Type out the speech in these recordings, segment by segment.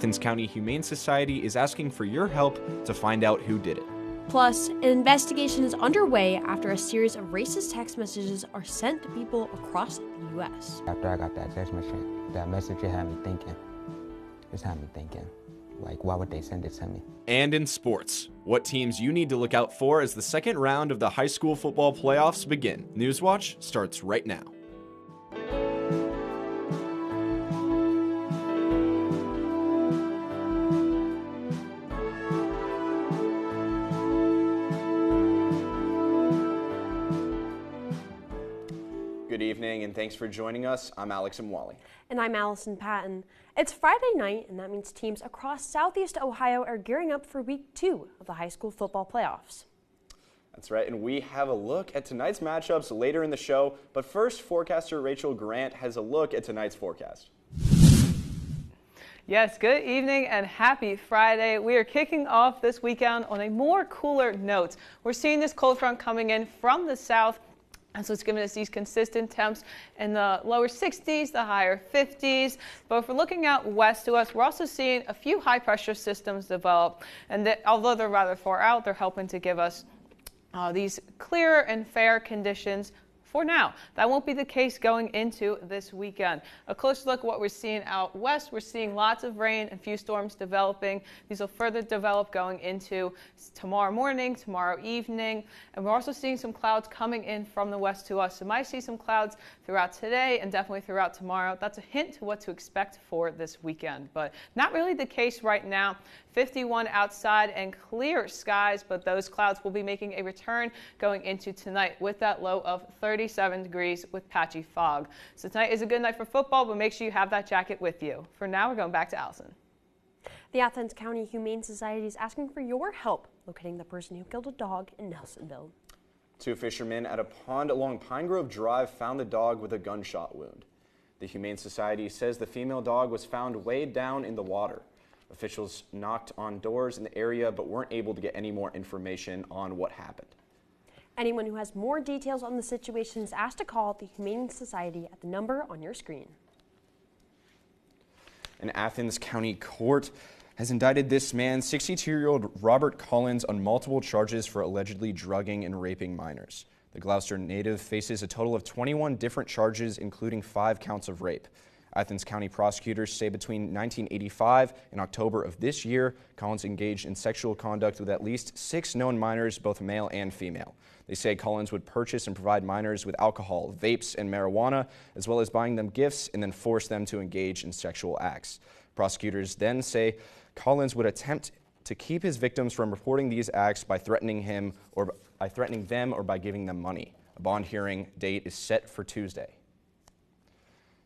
Athens County Humane Society is asking for your help to find out who did it. Plus, an investigation is underway after a series of racist text messages are sent to people across the U.S. After I got that text message, it had me thinking. It had me thinking, like, why would they send it to me? And in sports, what teams you need to look out for as the second round of the high school football playoffs begin. Newswatch starts right now. Good evening, and thanks for joining us. I'm Alex Mwali. And I'm Allison Patton. It's Friday night, and that means teams across Southeast Ohio are gearing up for week 2 of the high school football playoffs. That's right, and we have a look at tonight's matchups later in the show. But first, forecaster Rachel Grant has a look at tonight's forecast. Yes, good evening and happy Friday. We are kicking off this weekend on a more cooler note. We're seeing this cold front coming in from the south. And so it's giving us these consistent temps in the lower 60s, the higher 50s. But if we're looking out west to us, we're also seeing a few high pressure systems develop. And although they're rather far out, they're helping to give us these clear and fair conditions for now. That won't be the case going into this weekend. A closer look at what we're seeing out west. We're seeing lots of rain and few storms developing. These will further develop going into tomorrow morning, tomorrow evening. And we're also seeing some clouds coming in from the west to us. So might see some clouds throughout today and definitely throughout tomorrow. That's a hint to what to expect for this weekend, but not really the case right now. 51 outside and clear skies, but those clouds will be making a return going into tonight with that low of 37 degrees with patchy fog. So tonight is a good night for football, but make sure you have that jacket with you. For now, we're going back to Allison. The Athens County Humane Society is asking for your help locating the person who killed a dog in Nelsonville. 2 fishermen at a pond along Pine Grove Drive found the dog with a gunshot wound. The Humane Society says the female dog was found weighed down in the water. Officials knocked on doors in the area but weren't able to get any more information on what happened. Anyone who has more details on the situation is asked to call the Humane Society at the number on your screen. An Athens County court has indicted this man, 62-year-old Robert Collins, on multiple charges for allegedly drugging and raping minors. The Gloucester native faces a total of 21 different charges, including 5 counts of rape. Athens County prosecutors say between 1985 and October of this year, Collins engaged in sexual conduct with at least 6 known minors, both male and female. They say Collins would purchase and provide minors with alcohol, vapes, and marijuana, as well as buying them gifts and then force them to engage in sexual acts. Prosecutors then say Collins would attempt to keep his victims from reporting these acts by threatening them or by giving them money. A bond hearing date is set for Tuesday.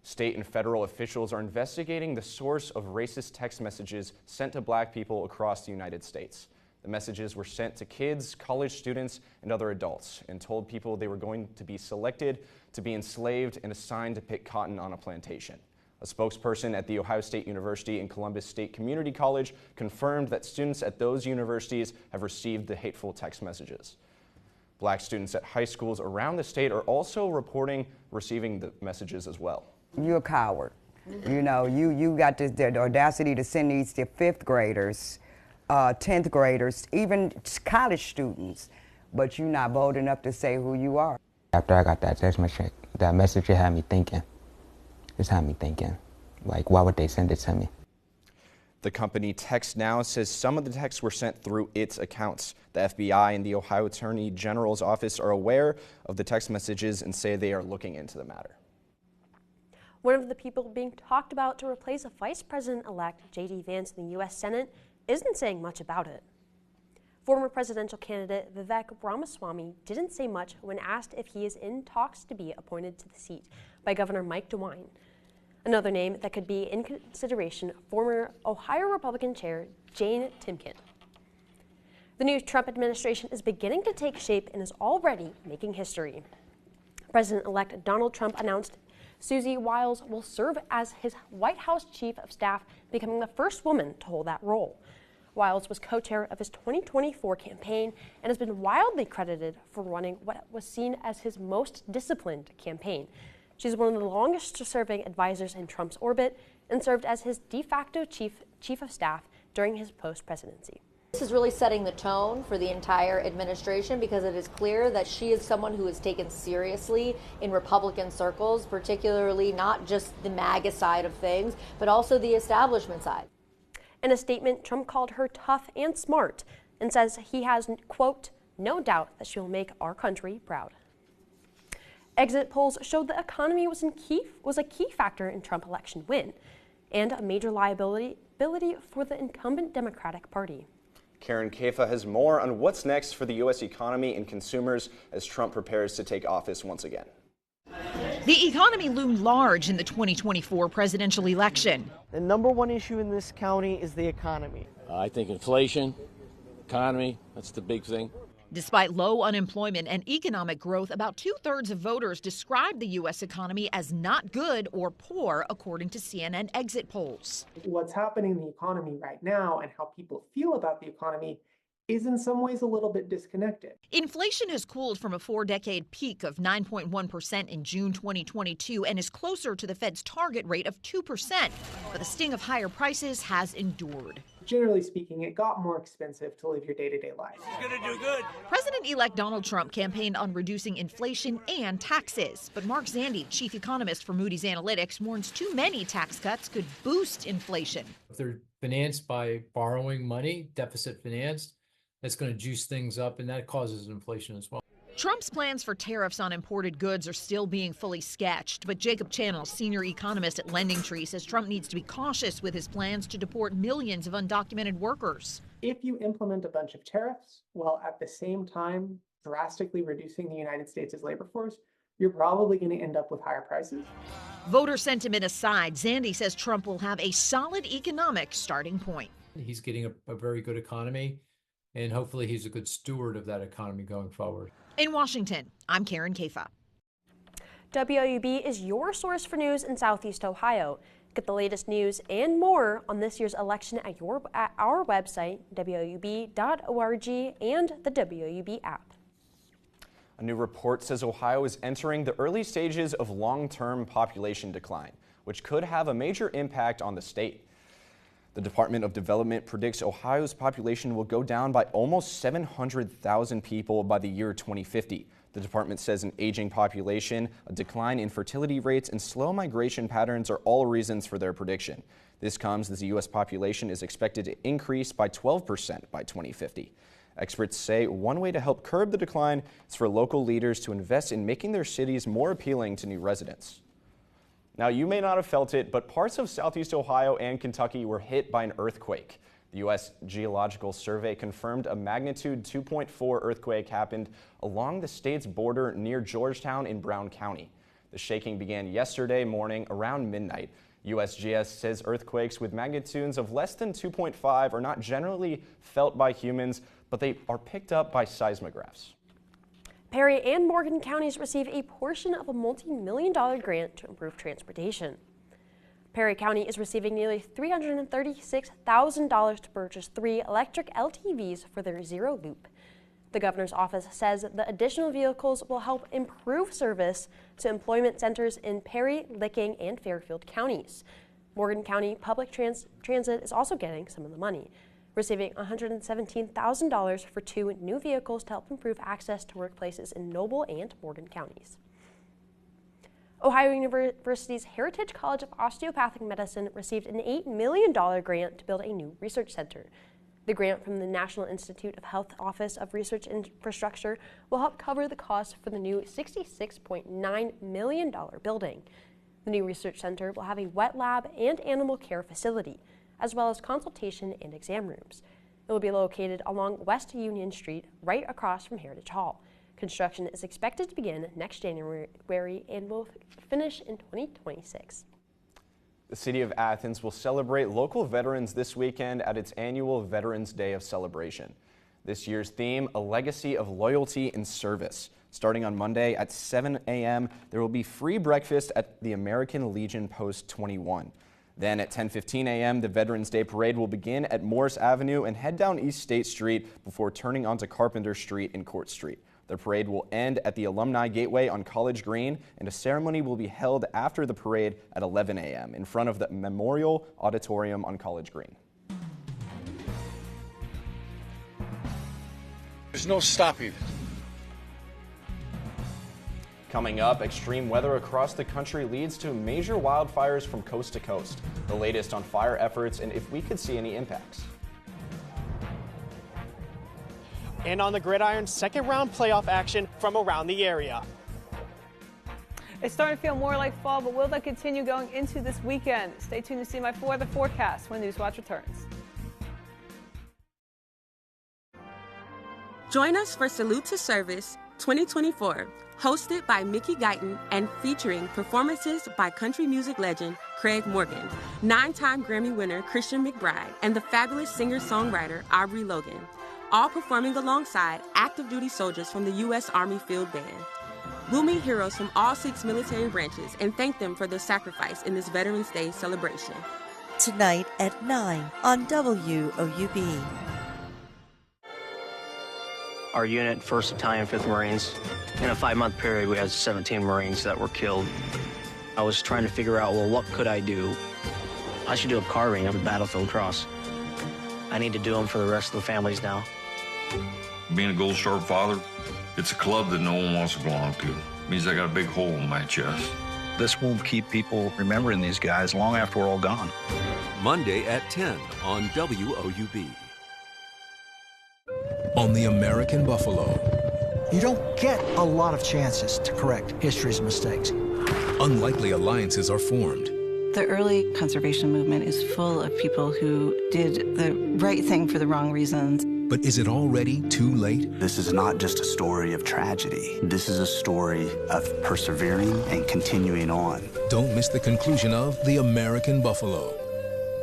State and federal officials are investigating the source of racist text messages sent to black people across the United States. The messages were sent to kids, college students, and other adults and told people they were going to be selected to be enslaved and assigned to pick cotton on a plantation. A spokesperson at The Ohio State University and Columbus State Community College confirmed that students at those universities have received the hateful text messages. Black students at high schools around the state are also reporting receiving the messages as well. You're a coward. You know, you got the audacity to send these to 5th graders, 10th graders, even college students, but you're not bold enough to say who you are. After I got that text message, it had me thinking. It had me thinking, like, why would they send it to me? The company TextNow says some of the texts were sent through its accounts. The FBI and the Ohio Attorney General's office are aware of the text messages and say they are looking into the matter. One of the people being talked about to replace Vice President-elect J.D. Vance in the U.S. Senate isn't saying much about it. Former presidential candidate Vivek Ramaswamy didn't say much when asked if he is in talks to be appointed to the seat by Governor Mike DeWine. Another name that could be in consideration, former Ohio Republican Chair Jane Timken. The new Trump administration is beginning to take shape and is already making history. President-elect Donald Trump announced Susie Wiles will serve as his White House Chief of Staff, becoming the first woman to hold that role. Wiles was co-chair of his 2024 campaign and has been widely credited for running what was seen as his most disciplined campaign. She's one of the longest-serving advisors in Trump's orbit and served as his de facto chief of staff during his post-presidency. This is really setting the tone for the entire administration because it is clear that she is someone who is taken seriously in Republican circles, particularly not just the MAGA side of things, but also the establishment side. In a statement, Trump called her tough and smart and says he has, quote, no doubt that she will make our country proud. Exit polls showed the economy was a key factor in Trump election win and a major liability for the incumbent Democratic Party. Karen Kafa has more on what's next for the U.S. economy and consumers as Trump prepares to take office once again. The economy loomed large in the 2024 presidential election. The number one issue in this county is the economy. I think inflation, economy, that's the big thing. Despite low unemployment and economic growth, about 2/3 of voters described the U.S. economy as not good or poor, according to CNN exit polls. What's happening in the economy right now and how people feel about the economy is in some ways a little bit disconnected. Inflation has cooled from a 4-decade peak of 9.1% in June 2022 and is closer to the Fed's target rate of 2%. But the sting of higher prices has endured. Generally speaking, it got more expensive to live your day-to-day life. He's gonna do good. President-elect Donald Trump campaigned on reducing inflation and taxes. But Mark Zandi, chief economist for Moody's Analytics, warns too many tax cuts could boost inflation. If they're financed by borrowing money, deficit financed, that's going to juice things up, and that causes inflation as well. Trump's plans for tariffs on imported goods are still being fully sketched, but Jacob Channel, senior economist at LendingTree, says Trump needs to be cautious with his plans to deport millions of undocumented workers. If you implement a bunch of tariffs while at the same time drastically reducing the United States' labor force, you're probably going to end up with higher prices. Voter sentiment aside, Zandi says Trump will have a solid economic starting point. He's getting a very good economy, and hopefully he's a good steward of that economy going forward. In Washington, I'm Karen Kafa. WOUB is your source for news in Southeast Ohio. Get the latest news and more on this year's election at our website, woub.org, and the WOUB app. A new report says Ohio is entering the early stages of long-term population decline, which could have a major impact on the state. The Department of Development predicts Ohio's population will go down by almost 700,000 people by the year 2050. The department says an aging population, a decline in fertility rates, and slow migration patterns are all reasons for their prediction. This comes as the U.S. population is expected to increase by 12% by 2050. Experts say one way to help curb the decline is for local leaders to invest in making their cities more appealing to new residents. Now, you may not have felt it, but parts of Southeast Ohio and Kentucky were hit by an earthquake. The U.S. Geological Survey confirmed a magnitude 2.4 earthquake happened along the state's border near Georgetown in Brown County. The shaking began yesterday morning around midnight. USGS says earthquakes with magnitudes of less than 2.5 are not generally felt by humans, but they are picked up by seismographs. Perry and Morgan counties receive a portion of a multi-million-dollar grant to improve transportation. Perry County is receiving nearly $336,000 to purchase 3 electric LTVs for their Zero Loop. The governor's office says the additional vehicles will help improve service to employment centers in Perry, Licking, and Fairfield counties. Morgan County Public Transit is also getting some of the money, receiving $117,000 for 2 new vehicles to help improve access to workplaces in Noble and Morgan counties. Ohio University's Heritage College of Osteopathic Medicine received an $8 million grant to build a new research center. The grant from the National Institute of Health Office of Research Infrastructure will help cover the cost for the new $66.9 million building. The new research center will have a wet lab and animal care facility, as well as consultation and exam rooms. It will be located along West Union Street, right across from Heritage Hall. Construction is expected to begin next January and will finish in 2026. The city of Athens will celebrate local veterans this weekend at its annual Veterans Day of Celebration. This year's theme, a legacy of loyalty and service. Starting on Monday at 7 a.m., there will be free breakfast at the American Legion Post 21. Then at 10:15 a.m., the Veterans Day Parade will begin at Morris Avenue and head down East State Street before turning onto Carpenter Street and Court Street. The parade will end at the Alumni Gateway on College Green, and a ceremony will be held after the parade at 11 a.m. in front of the Memorial Auditorium on College Green. There's no stopping it. Coming up, extreme weather across the country leads to major wildfires from coast to coast. The latest on fire efforts and if we could see any impacts. And on the gridiron, second round playoff action from around the area. It's starting to feel more like fall, but will that continue going into this weekend? Stay tuned to see my weather forecast when Newswatch returns. Join us for Salute to Service 2024, hosted by Mickey Guyton and featuring performances by country music legend Craig Morgan, 9-time Grammy winner Christian McBride, and the fabulous singer-songwriter Aubrey Logan, all performing alongside active duty soldiers from the U.S. Army Field Band. We'll meet heroes from all 6 military branches and thank them for their sacrifice in this Veterans Day celebration. Tonight at 9 on WOUB. Our unit, 1st Battalion, 5th Marines, in a 5-month period, we had 17 Marines that were killed. I was trying to figure out, well, what could I do? I should do a carving of the battlefield cross. I need to do them for the rest of the families now. Being a Gold Star father, it's a club that no one wants to belong to. It means I got a big hole in my chest. This will keep people remembering these guys long after we're all gone. Monday at 10 on WOUB. On the American Buffalo. You don't get a lot of chances to correct history's mistakes. Unlikely alliances are formed. The early conservation movement is full of people who did the right thing for the wrong reasons. But is it already too late? This is not just a story of tragedy. This is a story of persevering and continuing on. Don't miss the conclusion of The American Buffalo.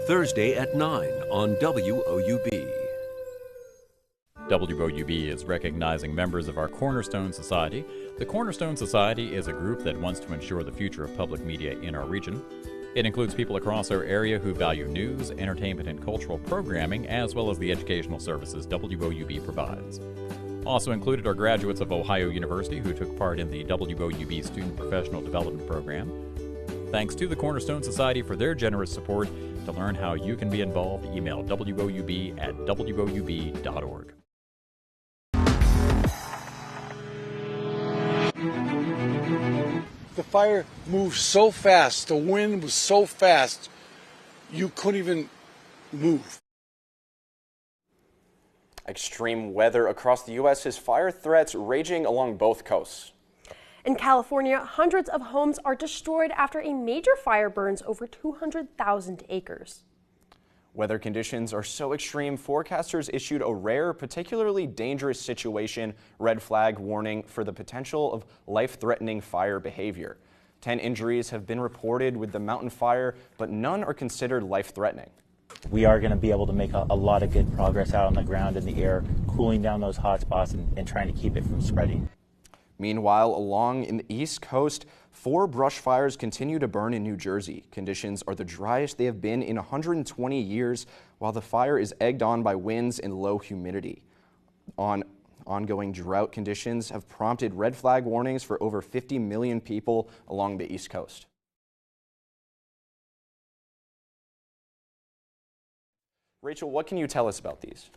Thursday at 9 on WOUB. WOUB is recognizing members of our Cornerstone Society. The Cornerstone Society is a group that wants to ensure the future of public media in our region. It includes people across our area who value news, entertainment, and cultural programming, as well as the educational services WOUB provides. Also included are graduates of Ohio University who took part in the WOUB Student Professional Development Program. Thanks to the Cornerstone Society for their generous support. To learn how you can be involved, email woub@woub.org. The fire moved so fast, the wind was so fast, you couldn't even move. Extreme weather across the U.S. has fire threats raging along both coasts. In California, hundreds of homes are destroyed after a major fire burns over 200,000 acres. Weather conditions are so extreme, forecasters issued a rare, particularly dangerous situation red flag warning for the potential of life-threatening fire behavior. 10 injuries have been reported with the mountain fire, but none are considered life-threatening. We are going to be able to make a lot of good progress out on the ground in the air, cooling down those hot spots and trying to keep it from spreading. Meanwhile, along in the East Coast, 4 brush fires continue to burn in New Jersey. Conditions are the driest they have been in 120 years, while the fire is egged on by winds and low humidity. Ongoing drought conditions have prompted red flag warnings for over 50 million people along the East Coast. Rachel, what can you tell us about these?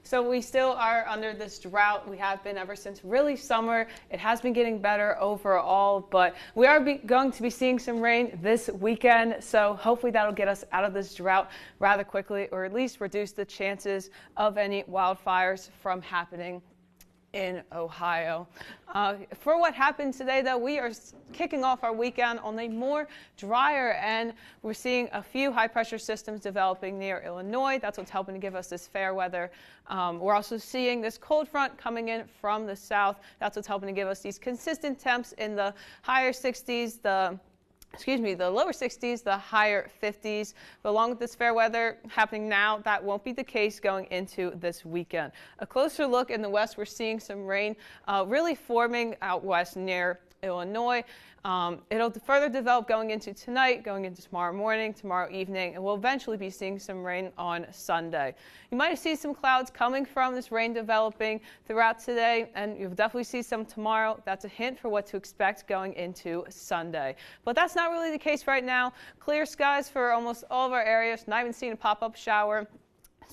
So we still are under this drought. We have been ever since really summer. It has been getting better overall, but we are going to be seeing some rain this weekend. So hopefully that'll get us out of this drought rather quickly, or at least reduce the chances of any wildfires from happening in Ohio. For what happened today, though, we are kicking off our weekend on a more drier end. We're seeing a few high-pressure systems developing near Illinois. That's what's helping to give us this fair weather. We're also seeing this cold front coming in from the south. That's what's helping to give us these consistent temps in the higher 60s, the lower 60s, the higher 50s. But along with this fair weather happening now, that won't be the case going into this weekend. A closer look in the west, we're seeing some rain really forming out west near Illinois. It'll further develop going into tonight, going into tomorrow morning, tomorrow evening, and we'll eventually be seeing some rain on Sunday. You might see some clouds coming from this rain developing throughout today, and you'll definitely see some tomorrow. That's a hint for what to expect going into Sunday. But that's not really the case right now. Clear skies for almost all of our areas, not even seeing a pop-up shower.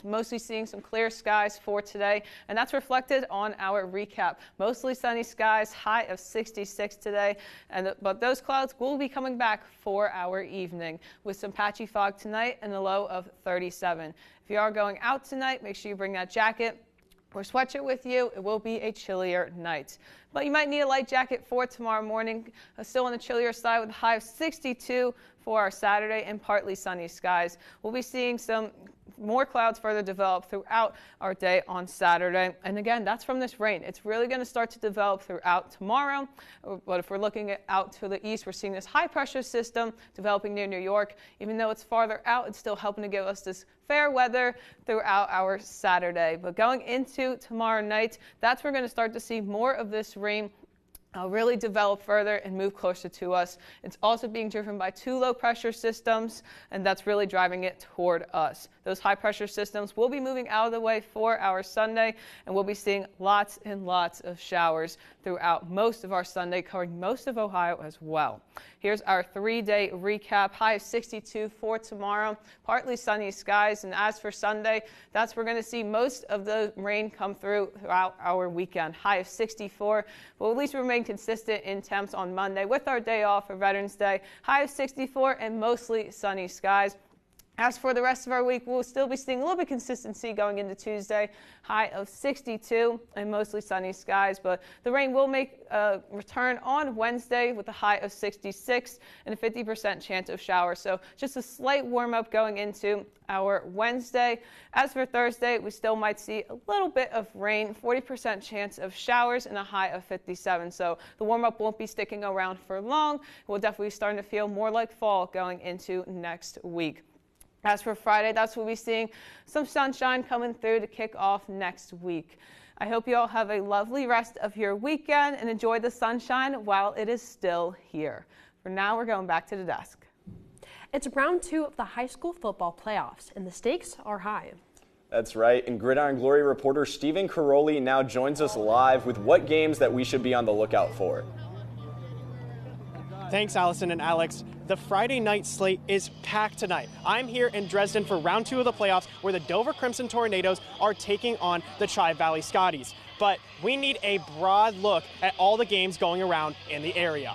Mostly seeing some clear skies for today, and that's reflected on our recap. Mostly sunny skies, high of 66 today, but those clouds will be coming back for our evening with some patchy fog tonight and a low of 37. If you are going out tonight, make sure you bring that jacket or sweatshirt with you. It will be a chillier night. But you might need a light jacket for tomorrow morning. Still on the chillier side with a high of 62 for our Saturday and partly sunny skies. We'll be seeing some more clouds further develop throughout our day on Saturday. And again, that's from this rain. It's really going to start to develop throughout tomorrow. But if we're looking out to the east, we're seeing this high pressure system developing near New York. Even though it's farther out, it's still helping to give us this fair weather throughout our Saturday. But going into tomorrow night, that's where we're going to start to see more of this rain really develop further and move closer to us. It's also being driven by two low pressure systems, and that's really driving it toward us. Those high pressure systems will be moving out of the way for our Sunday, and we'll be seeing lots and lots of showers throughout most of our Sunday, covering most of Ohio as well. Here's our 3-day recap. High of 62 for tomorrow, partly sunny skies, and as for Sunday, that's where we're going to see most of the rain come throughout our weekend. High of 64, but at least remain consistent in temps on Monday with our day off for Veterans Day. High of 64 and mostly sunny skies. As for the rest of our week, we'll still be seeing a little bit of consistency going into Tuesday. High of 62 and mostly sunny skies, but the rain will make a return on Wednesday with a high of 66 and a 50% chance of showers. So just a slight warm up going into our Wednesday. As for Thursday, we still might see a little bit of rain, 40% chance of showers and a high of 57. So the warm up won't be sticking around for long. We'll definitely be starting to feel more like fall going into next week. As for Friday, that's when we'll be seeing some sunshine coming through to kick off next week. I hope you all have a lovely rest of your weekend and enjoy the sunshine while it is still here. For now, we're going back to the desk. It's round 2 of the high school football playoffs, and the stakes are high. That's right, and Gridiron Glory reporter Stephen Caroli now joins us live with what games that we should be on the lookout for. Thanks, Allison and Alex. The Friday night slate is packed tonight. I'm here in Dresden for round 2 of the playoffs where the Dover Crimson Tornadoes are taking on the Tri-Valley Scotties. But we need a broad look at all the games going around in the area.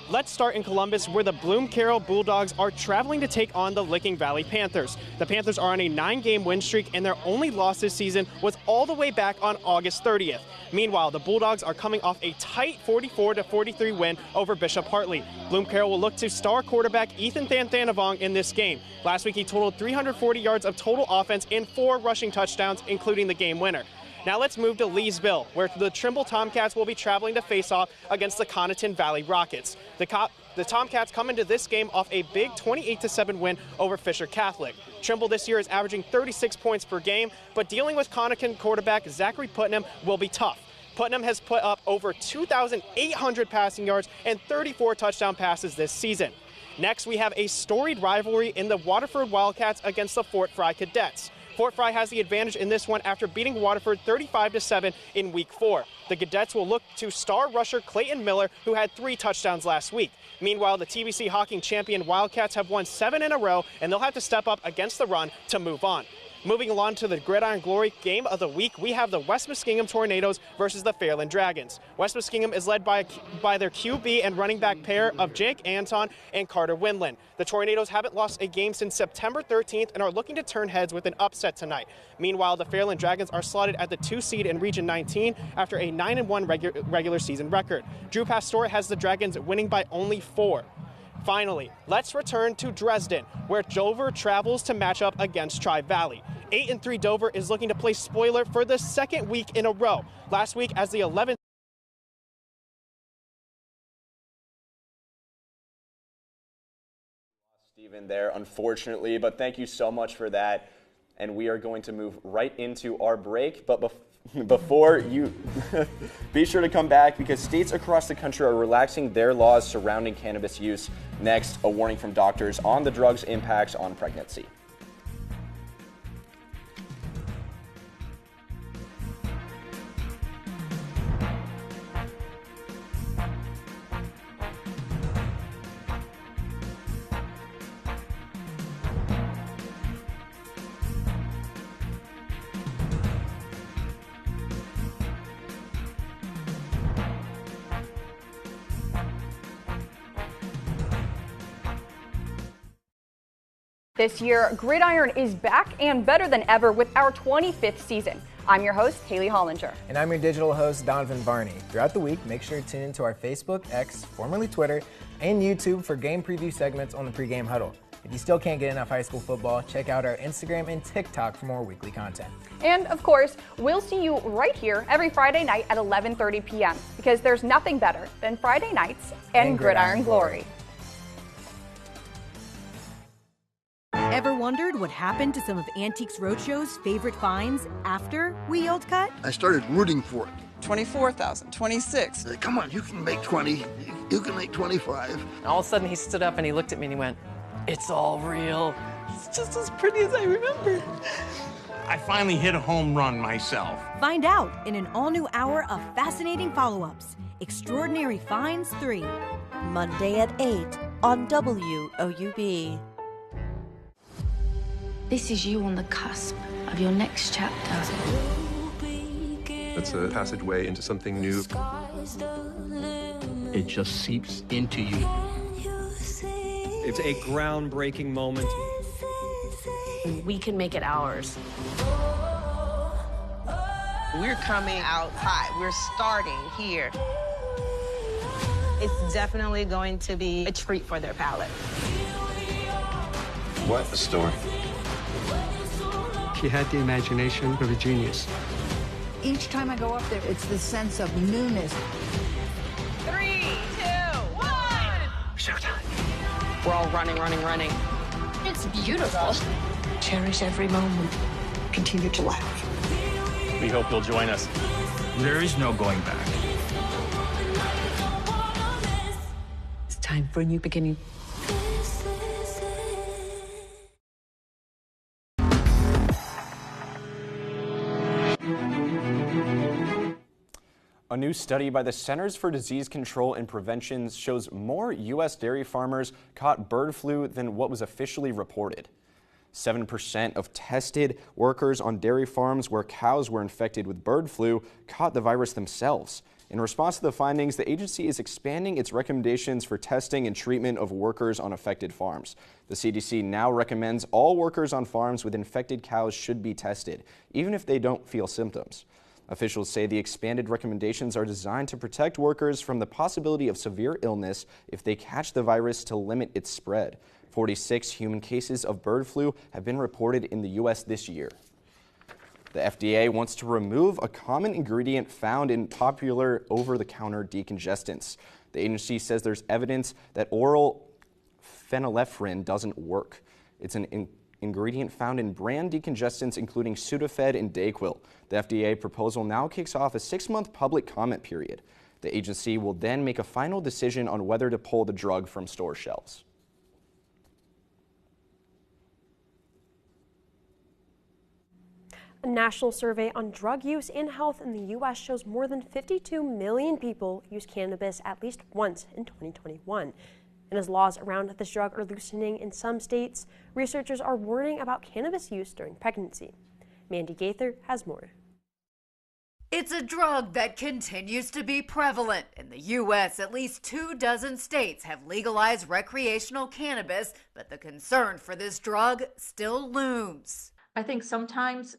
Let's start in Columbus, where the Bloom Carroll Bulldogs are traveling to take on the Licking Valley Panthers. The Panthers are on a 9-game win streak, and their only loss this season was all the way back on August 30th. Meanwhile, the Bulldogs are coming off a tight 44-43 win over Bishop Hartley. Bloom Carroll will look to star quarterback Ethan Thanthanavong in this game. Last week, he totaled 340 yards of total offense and 4 rushing touchdowns, including the game winner. Now let's move to Leesville, where the Trimble Tomcats will be traveling to face off against the Conotton Valley Rockets. The Tomcats come into this game off a big 28-7 win over Fisher Catholic. Trimble this year is averaging 36 points per game, but dealing with Conotton quarterback Zachary Putnam will be tough. Putnam has put up over 2,800 passing yards and 34 touchdown passes this season. Next, we have a storied rivalry in the Waterford Wildcats against the Fort Fry Cadets. Fort Fry has the advantage in this one after beating Waterford 35-7 in Week 4. The Cadets will look to star rusher Clayton Miller, who had 3 touchdowns last week. Meanwhile, the TBC Hawking champion Wildcats have won 7 in a row, and they'll have to step up against the run to move on. Moving along to the Gridiron Glory game of the week, we have the West Muskingum Tornadoes versus the Fairland Dragons. West Muskingum is led by their QB and running back pair of Jake Anton and Carter Winland. The Tornadoes haven't lost a game since September 13th and are looking to turn heads with an upset tonight. Meanwhile, the Fairland Dragons are slotted at the 2 seed in Region 19 after a 9-1 regular season record. Drew Pastor has the Dragons winning by only 4. Finally, let's return to Dresden, where Dover travels to match up against Tri-Valley. 8-3 Dover is looking to play spoiler for the 2nd week in a row. Last week, as the 11th Stephen there, unfortunately, but thank you so much for that. And we are going to move right into our break. But Before you be sure to come back because states across the country are relaxing their laws surrounding cannabis use. Next, a warning from doctors on the drug's impacts on pregnancy. This year, Gridiron is back and better than ever with our 25th season. I'm your host, Haley Hollinger. And I'm your digital host, Donovan Varney. Throughout the week, make sure to tune into our Facebook, X, formerly Twitter, and YouTube for game preview segments on the pregame huddle. If you still can't get enough high school football, check out our Instagram and TikTok for more weekly content. And of course, we'll see you right here every Friday night at 11:30 p.m. because there's nothing better than Friday nights and Gridiron Glory. Ever wondered what happened to some of Antiques Roadshow's favorite finds after we yelled cut? I started rooting for it. 24,000, 26. Come on, you can make 20. You can make 25. And all of a sudden he stood up and he looked at me and he went, "It's all real. It's just as pretty as I remember." I finally hit a home run myself. Find out in an all-new hour of fascinating follow-ups. Extraordinary Finds 3. Monday at 8 on WOUB. This is you on the cusp of your next chapter. It's a passageway into something new. It just seeps into you. It's a groundbreaking moment. We can make it ours. We're coming out hot. We're starting here. It's definitely going to be a treat for their palate. What a story. She had the imagination of a genius. Each time I go up there, it's the sense of newness. 3, 2, 1. Showtime. We're all running. It's beautiful. Cherish every moment. Continue to laugh. We hope you'll join us. There is no going back. It's time for a new beginning. A new study by the Centers for Disease Control and Prevention shows more U.S. dairy farmers caught bird flu than what was officially reported. 7% of tested workers on dairy farms where cows were infected with bird flu caught the virus themselves. In response to the findings, the agency is expanding its recommendations for testing and treatment of workers on affected farms. The CDC now recommends all workers on farms with infected cows should be tested, even if they don't feel symptoms. Officials say the expanded recommendations are designed to protect workers from the possibility of severe illness if they catch the virus to limit its spread. 46 human cases of bird flu have been reported in the U.S. this year. The FDA wants to remove a common ingredient found in popular over-the-counter decongestants. The agency says there's evidence that oral phenylephrine doesn't work. It's an ingredient found in brand decongestants including Sudafed and Dayquil. The FDA proposal now kicks off a 6-month public comment period. The agency will then make a final decision on whether to pull the drug from store shelves. A national survey on drug use and health in the U.S. shows more than 52 million people use cannabis at least once in 2021. And as laws around this drug are loosening in some states, researchers are warning about cannabis use during pregnancy. Mandy Gaither has more. It's a drug that continues to be prevalent. In the U.S., at least 24 states have legalized recreational cannabis, but the concern for this drug still looms. I think sometimes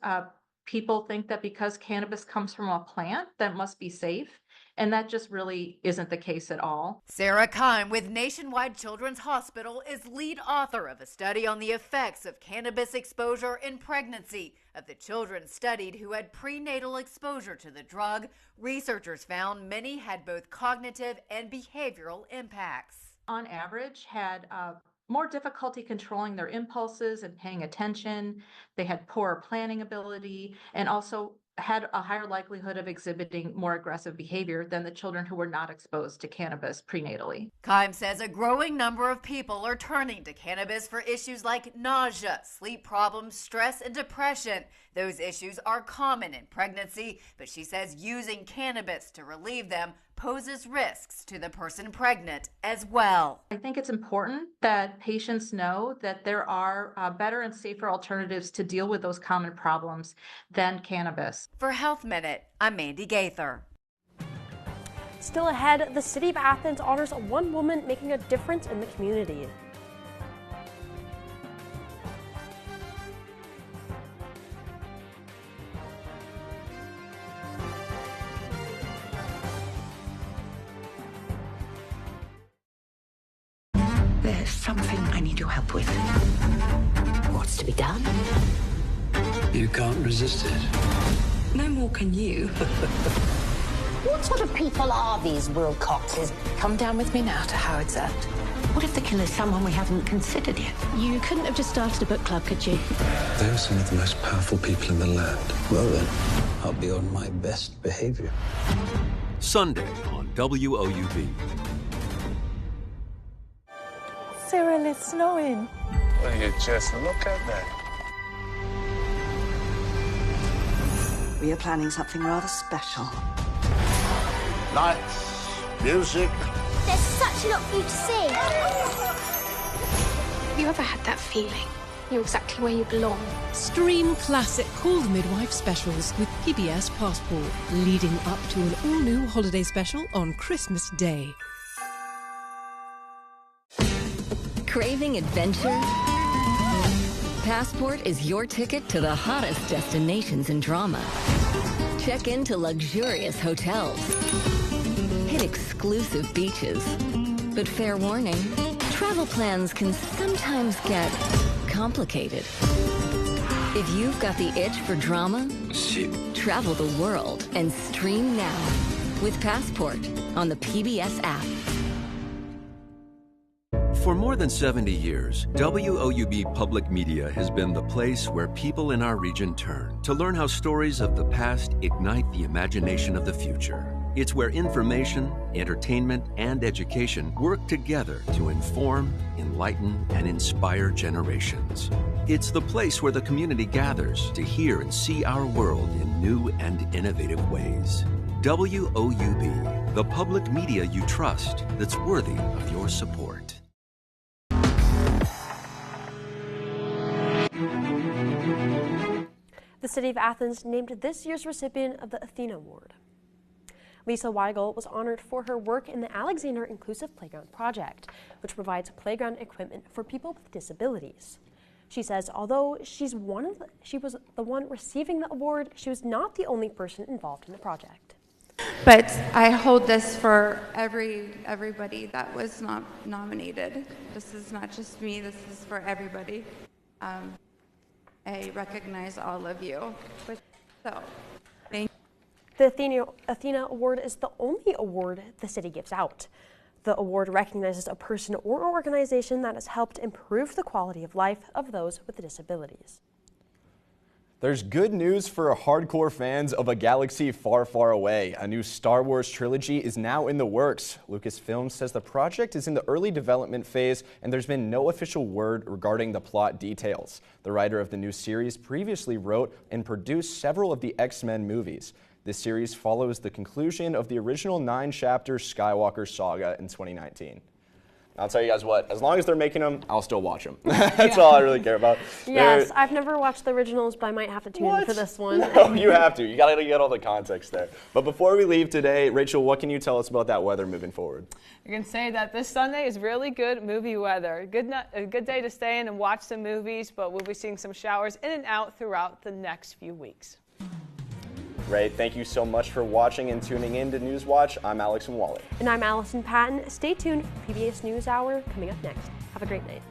people think that because cannabis comes from a plant, that must be safe. And that just really isn't the case at all. Sarah Kime with Nationwide Children's Hospital is lead author of a study on the effects of cannabis exposure in pregnancy. Of the children studied who had prenatal exposure to the drug, researchers found many had both cognitive and behavioral impacts. On average, had more difficulty controlling their impulses and paying attention. They had poorer planning ability and also had a higher likelihood of exhibiting more aggressive behavior than the children who were not exposed to cannabis prenatally. Keim says a growing number of people are turning to cannabis for issues like nausea, sleep problems, stress, and depression. Those issues are common in pregnancy, but she says using cannabis to relieve them poses risks to the person pregnant as well. I think it's important that patients know that there are better and safer alternatives to deal with those common problems than cannabis. For Health Minute, I'm Mandy Gaither. Still ahead, the City of Athens honors one woman making a difference in the community. There's something I need your help with. What's to be done? You can't resist it. No more can you. What sort of people are these Wilcoxes? Come down with me now to Howard's End. What if the killer's someone we haven't considered yet? You couldn't have just started a book club, could you? They are some of the most powerful people in the land. Well then, I'll be on my best behavior. Sunday on WOUB. Cyril, it's snowing. Will you just look at that? We are planning something rather special. Lights, music. There's such a lot for you to see. Have you ever had that feeling? You're exactly where you belong. Stream classic Call the Midwife specials with PBS Passport, leading up to an all-new holiday special on Christmas Day. Craving adventure? Passport is your ticket to the hottest destinations in drama. Check into luxurious hotels. Hit exclusive beaches. But fair warning, travel plans can sometimes get complicated. If you've got the itch for drama, travel the world and stream now with Passport on the PBS app. For more than 70 years, WOUB Public Media has been the place where people in our region turn to learn how stories of the past ignite the imagination of the future. It's where information, entertainment, and education work together to inform, enlighten, and inspire generations. It's the place where the community gathers to hear and see our world in new and innovative ways. WOUB, the public media you trust that's worthy of your support. The City of Athens named this year's recipient of the Athena Award. Lisa Weigel was honored for her work in the Alexander Inclusive Playground Project, which provides playground equipment for people with disabilities. She says although she was the one receiving the award, she was not the only person involved in the project. But I hold this for everybody that was not nominated. This is not just me, this is for everybody. I recognize all of you. So, thank you. The Athena Award is the only award the city gives out. The award recognizes a person or organization that has helped improve the quality of life of those with disabilities. There's good news for hardcore fans of A Galaxy Far, Far Away. A new Star Wars trilogy is now in the works. Lucasfilm says the project is in the early development phase and there's been no official word regarding the plot details. The writer of the new series previously wrote and produced several of the X-Men movies. This series follows the conclusion of the original 9-chapter Skywalker saga in 2019. I'll tell you guys what, as long as they're making them, I'll still watch them. That's all I really care about. Yes, I've never watched the originals, but I might have to tune in for this one. No, you have to. You got to get all the context there. But before we leave today, Rachel, what can you tell us about that weather moving forward? I can say that this Sunday is really good movie weather. A good day to stay in and watch some movies, but we'll be seeing some showers in and out throughout the next few weeks. Great. Thank you so much for watching and tuning in to Newswatch. I'm Alex and Wally. And I'm Allison Patton. Stay tuned for PBS NewsHour coming up next. Have a great night.